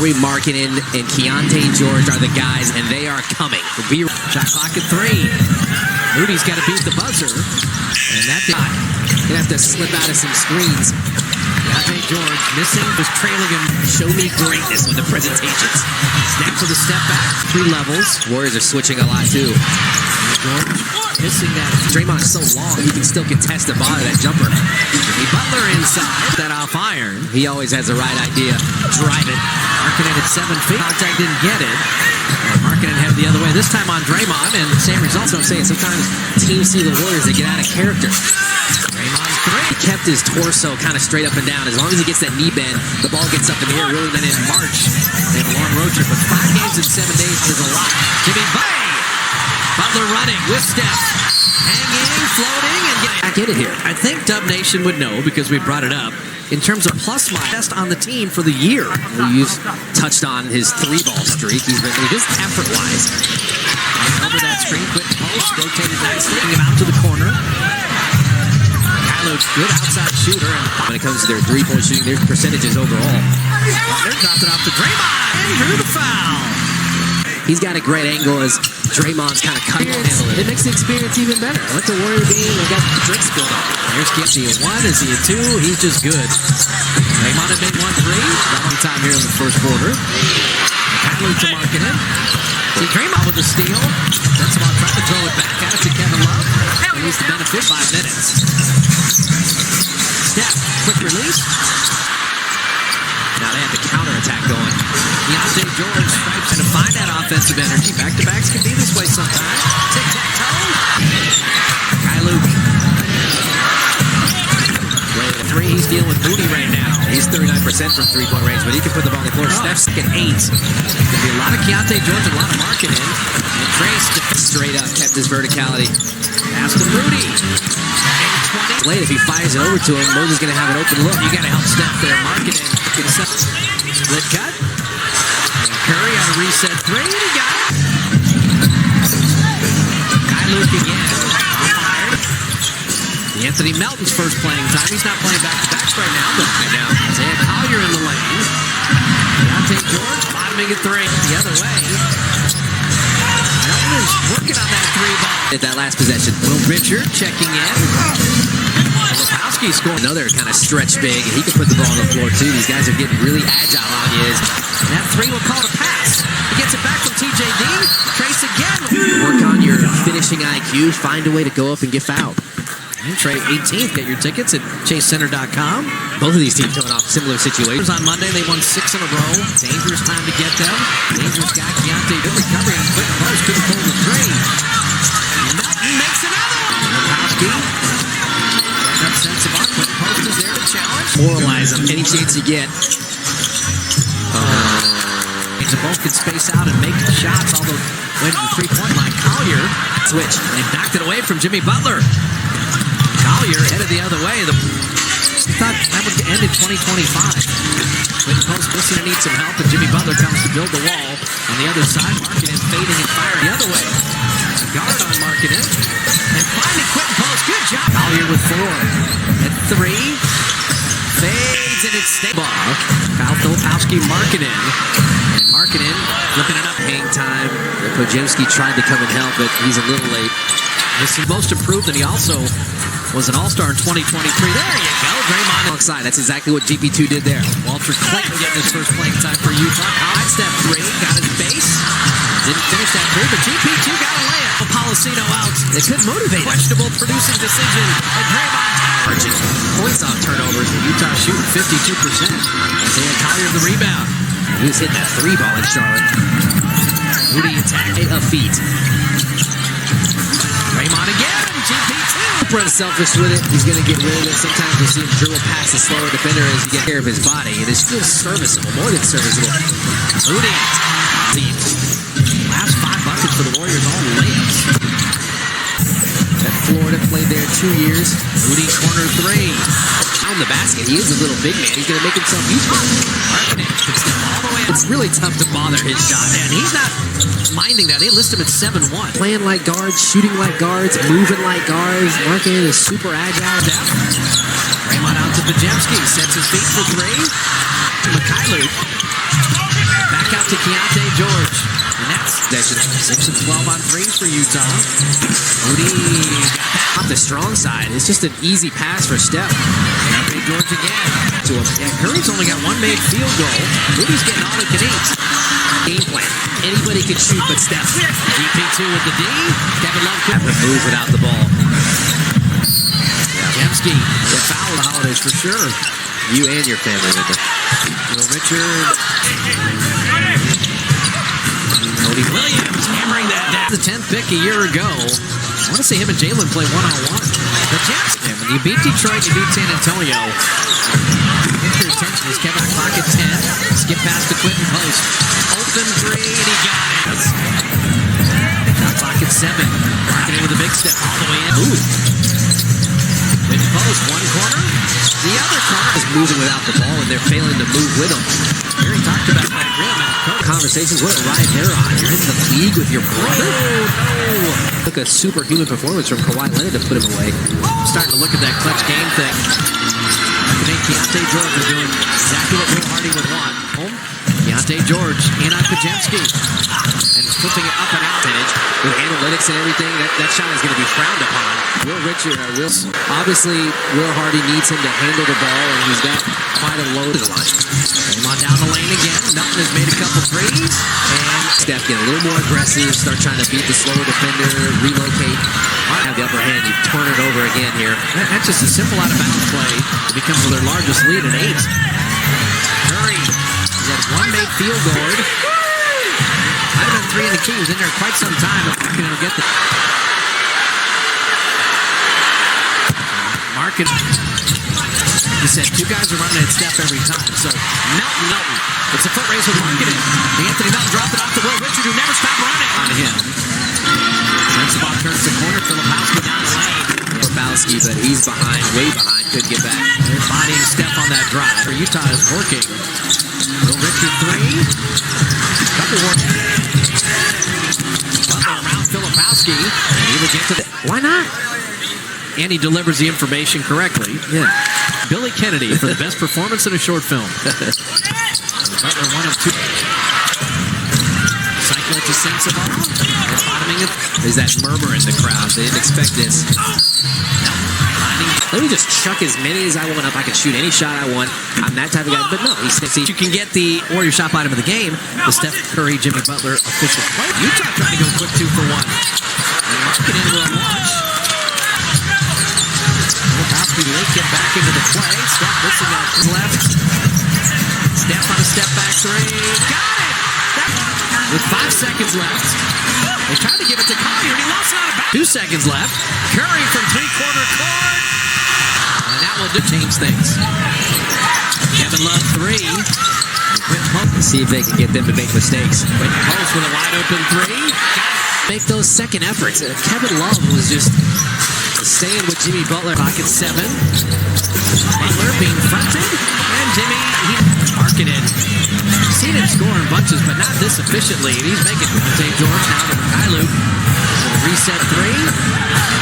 Lauri Markkanen and Keyonte George are the guys, and they are coming. Shot clock at 3. Moody's got to beat the buzzer. And that did not. Gonna have to slip out of some screens. Keyonte George missing, was trailing him. Show me greatness with the presentations. Snap for the step back. 3 levels. Warriors are switching a lot too. George missing that. Draymond's so long, he can still contest the ball of that jumper. Jimmy Butler inside. That off iron. He always has the right idea. Drive it. Markkanen at 7 feet. Contact didn't get it. Markkanen headed the other way. This time on Draymond, and same result. That's what I'm saying. Sometimes teams see the Warriors, they get out of character. Draymond 3. He kept his torso kind of straight up and down. As long as he gets that knee bend, the ball gets up in the air. Really, then in March, they have a long road trip, but 5 games in 7 days is a lot. Jimmy Butler running with step, hanging, floating, and getting back in it here. I think Dub Nation would know because we brought it up. In terms of plus minus, best on the team for the year. You touched on his 3-ball streak. He's been just effort-wise. Over that screen, quick post, rotated nicely, him out to the corner. Kylo's good outside shooter. When it comes to their 3-point shooting, their percentages overall. Butler dropped it off to Draymond and drew the foul. He's got a great angle as Draymond's kind of cut and handle it. It makes the experience even better. I went to Warrior game and got the drinks spilled on. Here's Gibbs. Is he a 1? Is he a 2? He's just good. Draymond had made 1 3. Long time here in the first quarter. Kylo to Markkanen. See Draymond with the steal. That's about trying to throw it back out to Kevin Love. He needs to benefit 5 minutes. Step. Quick release. Now they have the counterattack going. Keyonte George stripes to find that offensive energy. Back-to-backs can be this way sometimes. Tic-tac-toe. Kylo. Right at 3, he's dealing with Moody right now. He's 39% from 3-point range, but he can put the ball on the floor. Steph's at 8. There's going to be a lot of Keyonte George, a lot of Markkanen. And Trace straight up kept his verticality. Pass to Moody. Late, if he fires it over to him, Moses is going to have an open look. You got to help Steph there. Markkanen. Split cut. And Curry on a reset 3. He got it. Kylo again. Anthony Melton's first playing time. He's not playing back-to-backs right now, but right now, Isaiah Collier in the lane. Keyonte George bottoming at 3. The other way. Melton is working on that 3-ball. At that last possession. Will Richard checking in. Lopowski scored. Another kind of stretch big. He can put the ball on the floor, too. These guys are getting really agile on you. That 3 will call it a pass. He gets it back from TJD. Trace again. Work on your finishing IQ. Find a way to go up and get fouled. And Trey 18th. Get your tickets at chasecenter.com. Both of these teams coming off similar situations. On Monday, they won 6 in a row. Dangerous time to get them. Dangerous guy, Keyonte. Good recovery on quick post. Couldn't pull the 3. Melton makes another one. Lopowski. That sense of quick post is there to challenge. Moralize them any chance you get. So both can space out and make shots, although went to the 3-point line. Collier switch. They knocked it away from Jimmy Butler. Collier headed the other way. Thought that would end in 2025. Quick post, Wilson needs some help, and Jimmy Butler comes to build the wall. On the other side, Markkanen fading and firing the other way. Guard on Markkanen. And finally, quick post. Good job. Collier with 4. At 3. Fades, and it's stable. Kyle Filipowski, Markkanen. And Markkanen looking it up. Hang time. Podziemski tried to come and help, but he's a little late. This is most improved, and he also was an all-star in 2023. There you go. Draymond alongside. That's exactly what GP2 did there. Walter Clayton getting his first playing time for Utah. High step 3. Got his base. Didn't finish that 3, but GP2 got a layup. Policino out. They could motivate. Questionable producing decision. And Draymond points off turnovers. Utah shooting 52%. Isaiah Collier the rebound. He was hitting that 3-ball in Charlotte. Moody attack. A feet. Draymond again. GP2. Unselfish with it. He's going to get rid of it. Sometimes you see him dribble past the slower defender as he gets care of his body. It is still serviceable, more than serviceable. Moody. Last 5 buckets for the Warriors, all layups. At Florida, played there 2 years. Moody corner 3. On the basket, he is a little big man. He's going to make himself useful. Markkanen can step all the way up. It's really tough to bother his shot. And he's not minding that. They list him at 7-1. Playing like guards, shooting like guards, moving like guards. Markkanen is super agile. Draymond out to Podziemski. Sets his feet for 3. Mikhailuk. to Keontae George. And that's 6 of 12 on threes for Utah. Moody Off the strong side, it's just an easy pass for Steph. Keontae George again. To him. Yeah, Curry's only got one made field goal. Moody's getting all he can eat. Game plan. Anybody can shoot but Steph. GP2 with the D. Kevin Love That remove without the ball. Jemski. The foul the holidays for sure. You and your family member. Will Richard. Cody Williams hammering that down. The 10th pick a year ago. I want to see him and Jalen play one-on-one. The Jets. When you beat Detroit, you beat San Antonio. Get your attention as Kevin clock at 10. Skip past to Quentin Post. Open three, and he got it. Shot clock at 7. Marking in with a big step all the way in. Ooh. Quentin Post, one corner. The other corner Is moving without the ball, and they're failing to move with him. Gary talked about that rim and Conversations, what a ride they're on. You're in the league with your brother? no. Took a superhuman performance from Kawhi Leonard to put him away. Starting to look at that clutch game thing. I think Keontae George are doing exactly what Will Hardy would want. Home. Keontae George in on Pajemski. And flipping it up and out. With analytics and everything, that shot is going to be frowned upon. Obviously, Will Hardy needs him to handle the ball, and he's got quite a load of the line. Came on down the lane again. Melton has made a couple threes. And Steph get a little more aggressive, start trying to beat the slower defender, relocate. Have the upper hand, you turn it over again here. that's just a simple out-of-bounds play. It becomes their largest lead at 8. Curry. He's got one made field goal. Might have been 3 in the key. He was in there quite some time. Markin will get the... Markin. He said 2 guys are running at Steph every time. So Melton. It's a foot race with Markin. Anthony Melton dropped it off to Will Richard, who never stopped running on him. Once the ball turns the corner, Filipowski down the lane. Filipowski, but he's behind, way behind, could get back. They're bodying Steph on that drive. For Utah is working. Will Richard 3. Couple more. Butler around Filipowski. And he will get to the... Why not? And he delivers the information correctly. Yeah. Billy Kennedy for the best performance in a short film. Butler 1 of 2. Cycle it to Sensabaugh. Bottoming it. There's that murmur in the crowd. They didn't expect this. Let me just chuck as many as I want up. I can shoot any shot I want. I'm that type of guy. But no, he's You can get the Warrior shot item of the game, the Steph Curry, Jimmy Butler official play. Utah trying to go quick 2 for 1. And Markin into a launch. Filipowski late get back into the play. Steph missing out to the left. Steph on a step back 3. Got it! With 5 seconds left. They tried to give it to Collier, and he lost it out of bounds. 2 seconds left. Curry from 3-quarter court. And that will change things. Kevin Love 3. see if they can get them to make mistakes. Quentin Post with a wide open 3. Make those second efforts. Kevin Love was just staying with Jimmy Butler. Pocket 7. Butler being fronted. And Jimmy, marking it. Seen him score in bunches, but not this efficiently. And he's making St. George now to Mikhailuk. Reset 3.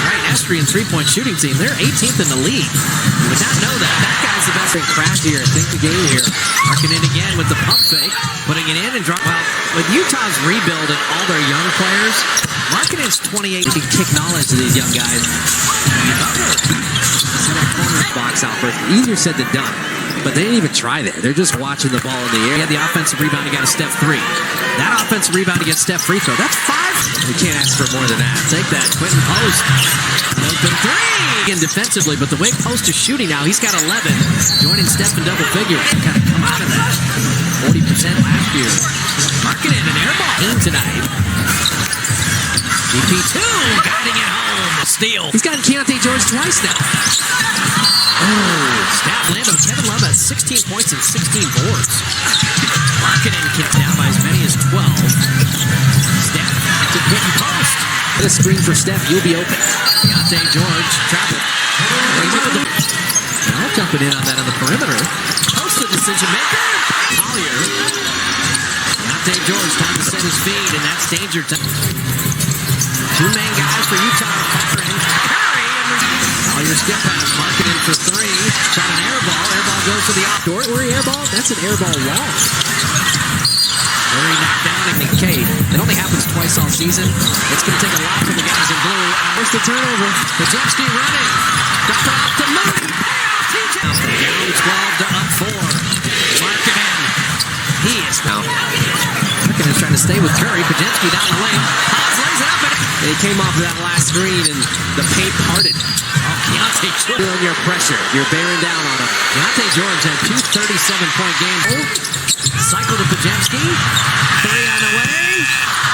Right, Estrian three-point shooting team. They're 18th in the league. You would not know that. That guy's the best. Craftier, think the game here. Marking it again with the pump fake. Putting it in and drop. Well, with Utah's rebuild and all their young players, Marking is 28. You can kick knowledge to these young guys. Set up corner box out first. Easier said than done. But they didn't even try there. They're just watching the ball in the air. He had the offensive rebound against Steph 3. That offensive rebound against Steph free throw. That's 5. You can't ask for more than that. Take that. Quentin Post. An open 3. Again, defensively, but the way Post is shooting now, he's got 11. Joining Steph in double figures. Kind of come out of that. 40% last year. Marking it an air ball tonight. GP2 guiding it home. Steal. He's gotten Keontae George twice now. Stat land of Kevin Love at 16 points and 16 boards. Marketing kicked down by as many as 12. Steph to Quentin Post. Get a screen for Steph, you'll be open. Keontae George travel. Now jumping in on that on the perimeter. Post the decision maker. Collier. Keontae George time to set his feet, and that's danger time. Two main guys for Utah. Firing. Curry. Collier skip pass. Marketing for 3. Shot an air ball. Air ball goes to the off. Short worry air ball? That's an air ball long. Curry twice all season. It's going to take a lot from the guys in blue. First the turnover. Pajemski running. Dump it off to Moody. Down 12 to up 4. Markkanen. He is now. Markkanen is trying to stay with Curry. Pajemski down the lane. Hodge lays it up. They came off of that last screen and the paint parted. Oh, Keontae George. Feeling your pressure. You're bearing down on him. Keontae George had 2 37-point games. Cycle to Pajemski. 3 on the way.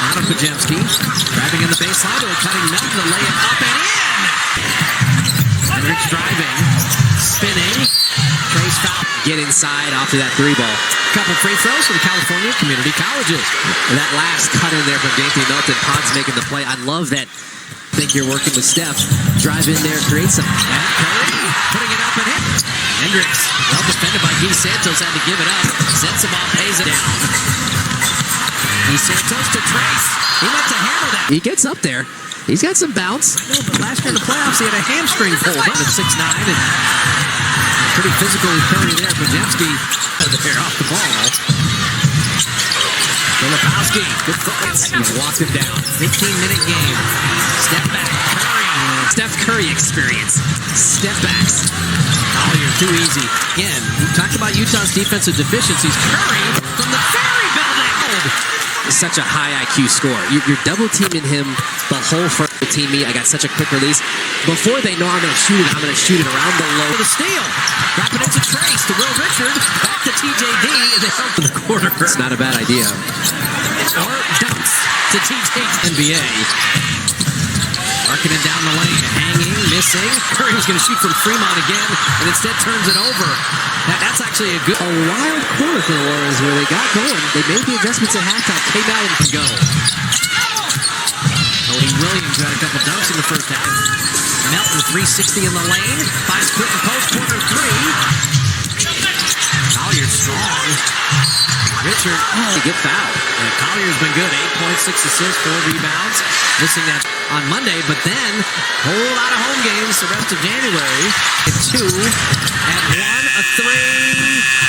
Out of Pajemski. Driving in the baseline to a cutting Melton to lay it up and in. Hendricks driving. Spinning. Trace foul. Get inside after that 3 ball. Couple free throws for the California Community Colleges. And that last cut in there from D'Anthony Melton. Pod's making the play. I love that. Think you're working with Steph. Drive in there, create some. And Curry putting it up and hit. Hendricks, well defended by Guy Santos, had to give it up. Sensabaugh pays it down. Guy Santos to Trace. He went to handle that. He gets up there. He's got some bounce. No, but last year in the playoffs, he had a hamstring pull. At 6'9", and pretty physical with Curry there. Pajemski there off the ball. Filipowski, good focus. He's walked him down. 15-minute game. Step back. Curry. Steph Curry experience. Step backs. Collier, too easy. Again, we talked about Utah's defensive deficiencies. Curry from the Ferry Building. Such a high IQ score. You're double teaming him the whole front team. I got such a quick release. Before they know I'm going to shoot it, I'm going to shoot it around the low. For the steal. Drop it into Trace to Will Richard. Back to TJD. And they help in the quarter. It's not a bad idea. Or dumps to TJ. NBA. Markkanen down the lane. Hanging. Missing. Curry was going to shoot from Fremont again. And instead turns it over. That's actually a good... A wild quarter for the Warriors where they got going. They made the adjustments at halftime. Came out and go. Cody Williams got a couple dunks in the first half. Melton 360 in the lane. Finds Quentin post corner 3. Collier strong. Richard. a good foul. And Collier's been good. 8 points, 6 assists, 4 rebounds. Missing that on Monday, but then whole lot of home games the rest of January. 2 and 1, a 3.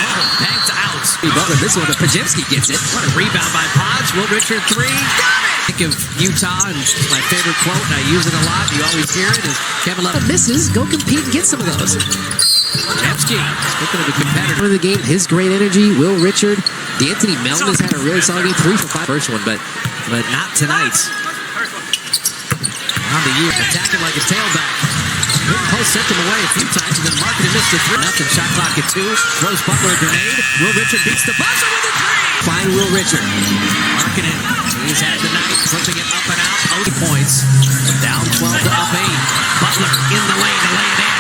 Oh, banked out. Butler, this one, Pajemski gets it. What a rebound by Podge. Will Richard 3. Got it. Think of Utah, and my favorite quote, and I use it a lot. You always hear it. Is Kevin Love misses? Go compete and get some of those. Pajemski, speaking of a competitor. For the game, his great energy. Will Richard, D'Anthony Melton has had a really solid game. 3 for 5. First one, but not tonight. On the year, attacking like a tailback. Good post sent him away a few times, and then Markkanen missed a 3. Nothing. Shot clock at 2. Throws Butler a grenade. Will Richard beats the buzzer with a 3. Find Will Richard. Markkanen, he's had the night, flipping it up and out. 80 points. Down 12 to up 8. Butler in the lane to lay it in.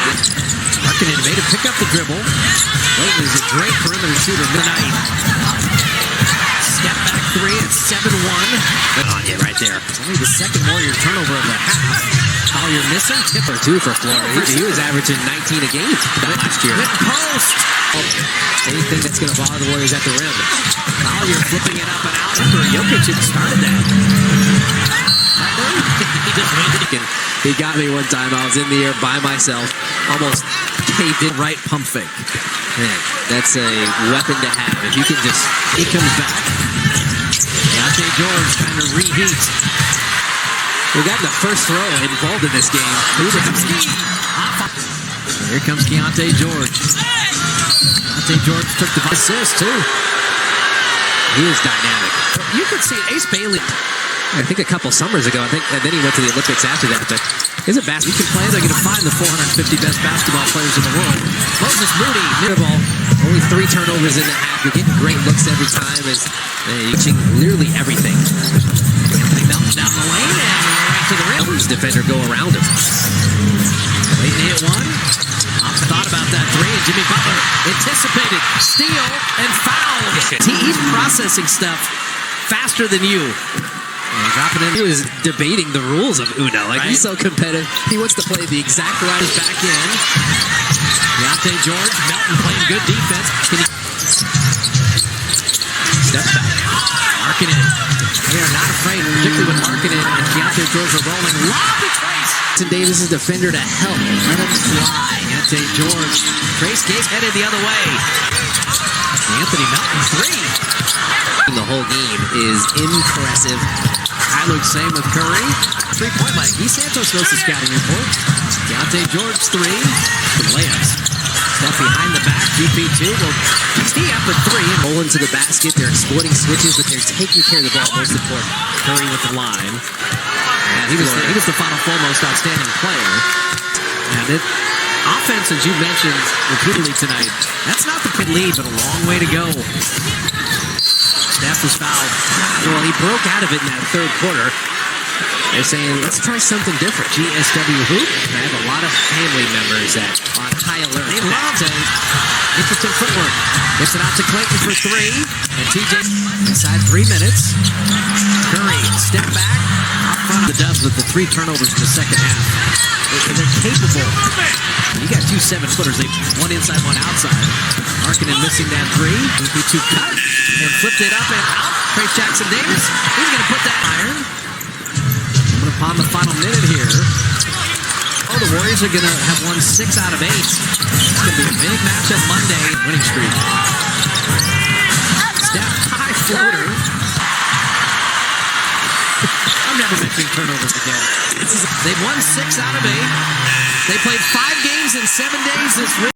Markkanen made him pick up the dribble. Layton is a great perimeter shooter tonight. Step back 3 at 7-1. On you right there. Only the second Warrior turnover of the half. Collier missing. Tipper 2 for Florida. He was averaging 19 a game last year. Hit post. Anything that's going to bother the Warriors at the rim. Collier flipping it up and out. Remember, Jokic had started that. He just waited. He got me one time. I was in the air by myself. Almost caved in. Right pump fake. Man, that's a weapon to have. If you can just... He comes back. Keontae George trying to reheat. We got the first throw involved in this game. Here comes Keontae George. Keontae George took the assist too. He is dynamic. You could see Ace Bailey. I think a couple summers ago. And then he went to the Olympics after that. But he's a basketball. You can play. They're going to find the 450 best basketball players in the world. Moses Moody, ball. Only 3 turnovers in the half. You're getting great looks every time. As reaching literally everything. Anthony Melton down the lane and right to the rim. Melton's defender go around him. Layton hit 1. Thought about that 3, and Jimmy Butler anticipated, steal, and foul. He's processing stuff faster than you. And dropping in. He was debating the rules of Uno. Like, right? He's so competitive. He wants to play the exact right. Is back in. Keontae George, Melton playing good defense. Can he... Step back. Markkanen. They are not afraid, particularly when Markkanen and Keontae George are rolling. Lob to Trace. Davis is defender to help. Let him fly. Keontae George. Trace Gates headed the other way. Anthony Melton 3. The whole game is impressive. Luke, same with Curry. 3-point line. Guy Santos knows the scouting report. Deontay George, 3. Layups. Steph behind the back. GP2 will tee up at 3 and Roll into the basket. They're exploiting switches, but they're taking care of the ball. Most important. Curry with the line. And he was the Final Four most outstanding player. And offense, as you mentioned repeatedly tonight, that's not the big lead, but a long way to go. Steph was fouled. Well, he broke out of it in that third quarter. They're saying, let's try something different. GSW Hoop. I have a lot of family members that are high alert. They love it. Interesting footwork. Gets it out to Clayton for 3. And TJ inside 3 minutes. Curry, step back. Out front of the Dubs with the 3 turnovers in the second half. They're capable. You got 2 7-footers. They one inside, one outside. Markkanen missing that 3. GP2 cut and flipped it up and out. Trace Jackson Davis. He's going to put that iron. Upon the final minute here. Oh, the Warriors are going to have won 6 out of 8. It's going to be a big matchup Monday. Winning streak. Steph, high floater. I'm never mentioning turnovers again. They've won 6 out of 8. They played 5 games in 7 days this week.